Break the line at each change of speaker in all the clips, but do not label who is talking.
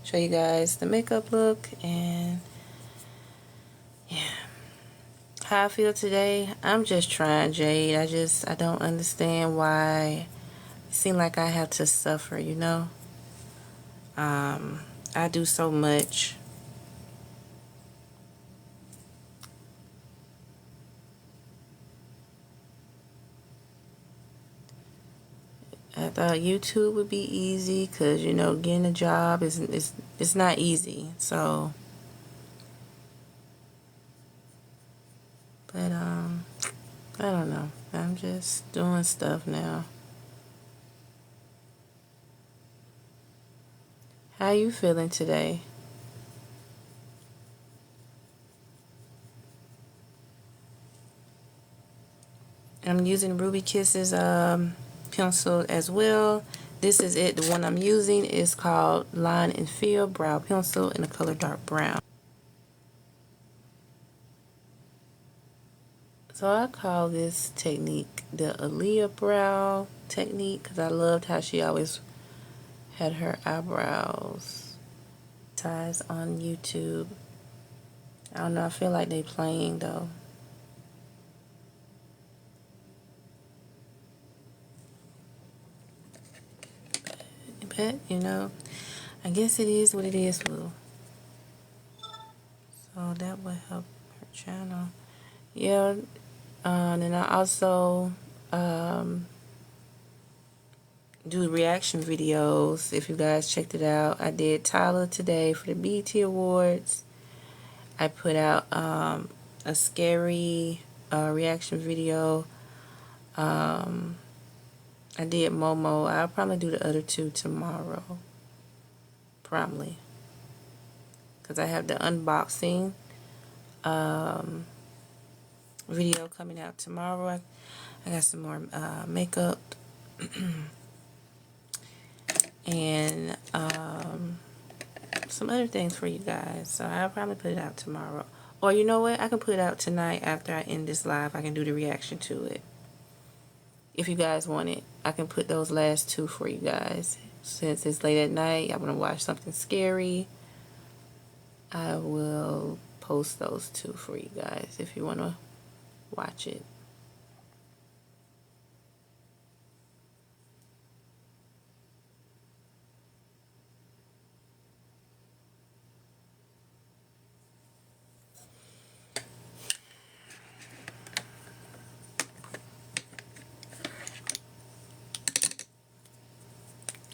show you guys the makeup look. And yeah, how I feel today, I'm just trying, Jade. I don't understand why it seems like I have to suffer, you know. I do so much. I thought YouTube would be easy because, you know, getting a job is it's not easy. So, but I don't know. I'm just doing stuff now. How you feeling today? I'm using Ruby Kisses pencil as well. This is it. The one I'm using is called Line and Fill Brow Pencil in the color dark brown. So I call this technique the Aaliyah brow technique because I loved how she always had her eyebrows ties on YouTube. I don't know. I feel like they playing though. But you know, I guess it is what it is, Lou. So that would help her channel. Yeah. And then I also do reaction videos. If you guys checked it out, I did Tyler today for the BET Awards. I put out a scary reaction video. I did Momo. I'll probably do the other two tomorrow. Probably. Because I have the unboxing video coming out tomorrow. I got some more makeup. And some other things for you guys. So I'll probably put it out tomorrow. Or you know what? I can put it out tonight after I end this live. I can do the reaction to it. If you guys want it, I can put those last two for you guys. Since it's late at night, I want to watch something scary. I will post those two for you guys if you want to watch it.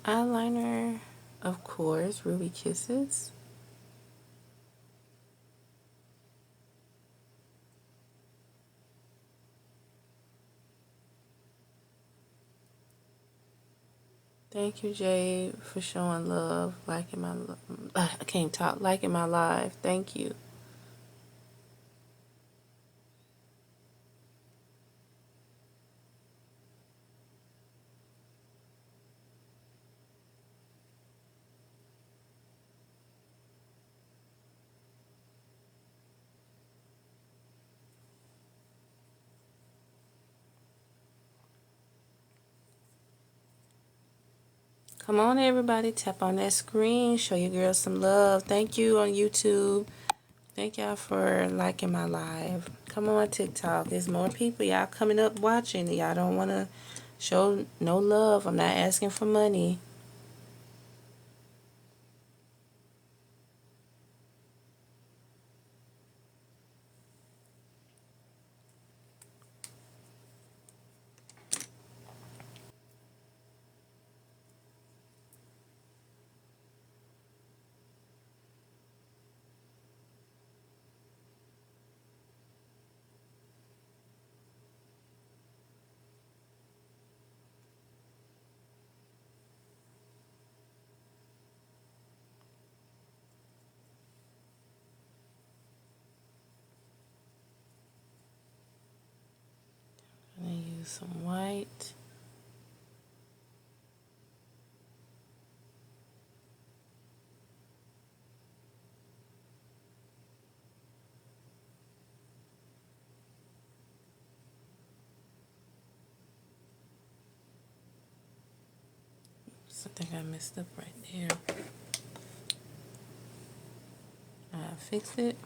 Eyeliner, of course, Ruby Kisses. Thank you, Jade, for showing love, liking my, I can't talk, liking my live. Thank you. Come on, everybody, tap on that screen, show your girls some love. Thank you on YouTube. Thank y'all for liking my live. Come on TikTok. There's more people. Y'all coming up watching. Y'all don't want to show no love. I'm not asking for money. I'm going to use some white. I think I messed up right there. I fix it.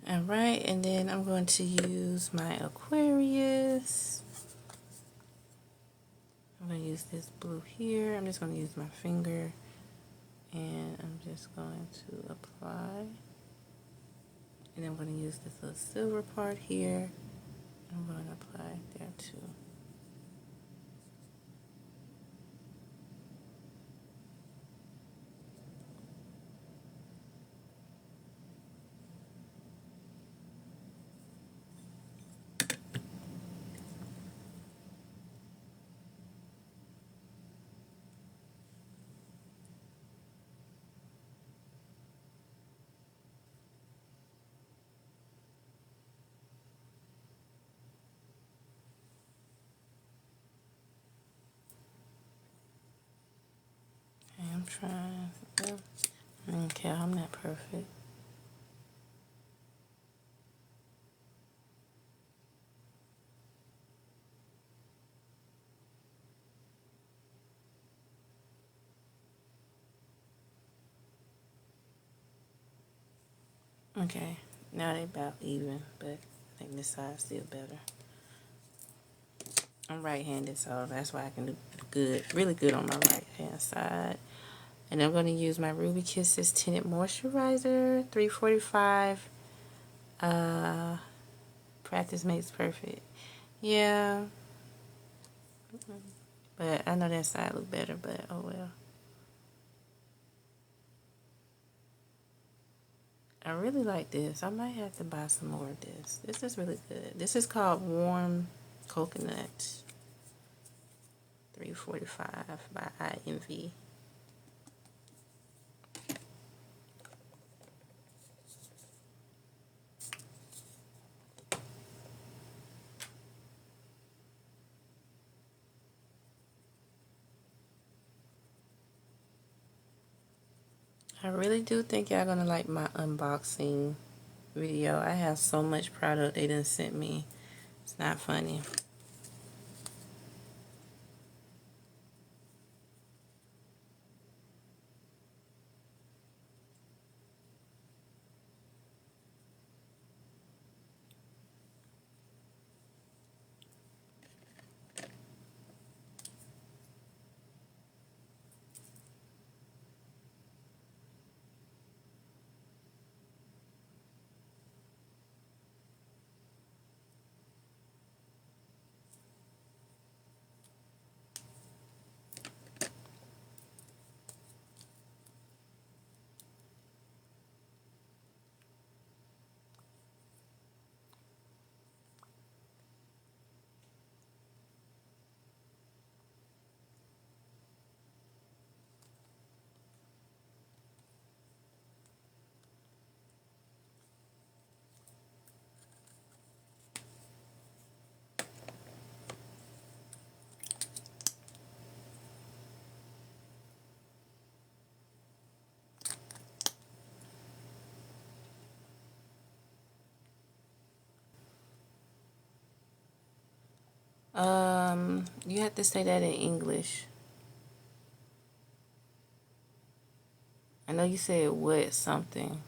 Alright, and then I'm going to use my Aquarius. I'm going to use this blue here. I'm just going to use my finger. And I'm just going to apply. And I'm going to use this little silver part here. I'm going to apply there too. And I'm trying. Okay, I'm not perfect. Okay, now they about even, but I think this side's still better. I'm right-handed, so that's why I can do good, really good on my right-hand side. And I'm going to use my Ruby Kisses Tinted Moisturizer, 345. Practice makes perfect. Yeah. But I know that side look better, but oh well. I really like this. I might have to buy some more of this. This is really good. This is called Warm Coconut, 345 by IMV. I really do think y'all gonna like my unboxing video. I have so much product they done sent me. It's not funny. You have to say that in English. I know you said what something.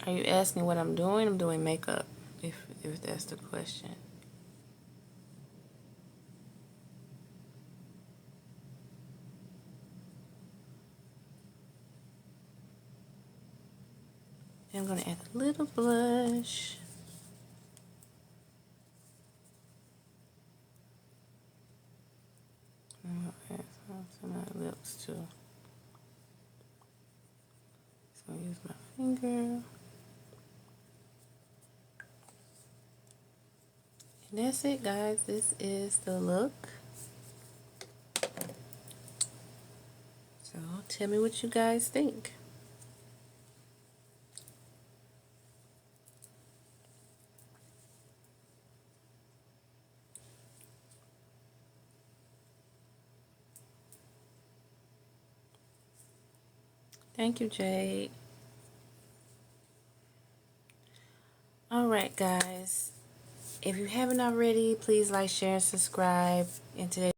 Are you asking what I'm doing? I'm doing makeup, if that's the question. I'm gonna add a little blush. I'm gonna add some to my lips too. So I'm gonna use my finger. And that's it, guys. This is the look. So tell me what you guys think. Thank you, Jade. Alright, guys. If you haven't already, please like, share, and subscribe. And today